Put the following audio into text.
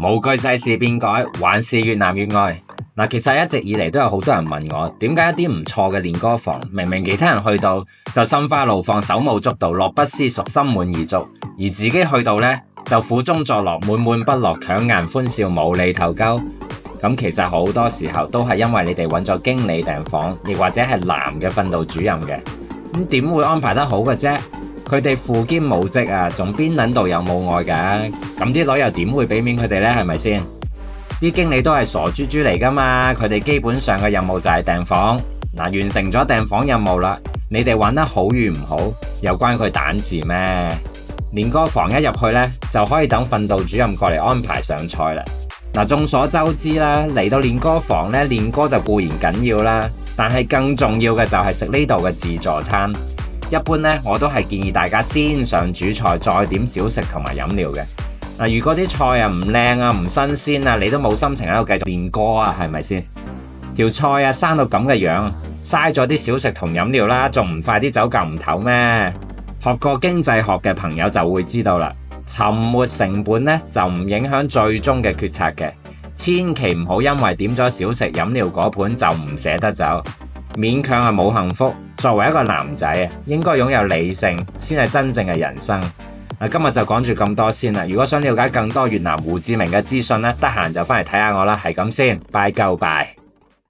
無懼世事變改，還是越南越愛。其實一直以嚟都有好多人問我，點解一啲唔錯嘅練歌房，明明其他人去到就心花怒放、手舞足蹈、樂不思蜀、心滿意足，而自己去到呢，就苦中作樂、悶悶不樂、強顏歡笑、無厘頭鳩。咁其實好多時候都係因為你哋揾咗經理訂房，亦或者係男嘅訓導主任嘅。咁點會安排得好嘅啫？佢哋父兼母職啊，仲邊撚度有母愛㗎？咁啲女又點會俾面佢哋呢？係咪先？啲經理都係傻豬豬嚟㗎嘛，佢哋基本上嘅任務就係訂房。完成咗訂房任務啦，你哋玩得好與唔好，又關佢蛋治咩？練歌房一入去呢，就可以等訓導主任過嚟安排上菜啦。眾所周知啦，嚟到練歌房呢，練歌就固然緊要啦，但係更重要嘅就係食呢度嘅自助餐。一般呢，我都係建議大家先上主菜，再點小食同埋飲料嘅。如果啲菜唔靚啊、唔新鮮啊，你都冇心情喺度繼續練歌啊，係咪先？條菜啊生到咁嘅樣，嘥咗啲小食同飲料啦，仲唔快啲走嚿唔唞咩？學過經濟學嘅朋友就會知道啦，沉沒成本呢就唔影響最終嘅決策嘅，千祈唔好因為點咗小食飲料嗰盤就唔捨得走，勉強係冇幸福。作為一個男仔啊，應該擁有理性先係真正嘅人生。今日就講住咁多先啦。如果想了解更多越南胡志明嘅資訊呢，得閒就返嚟睇下我啦。係咁先，拜鳩拜。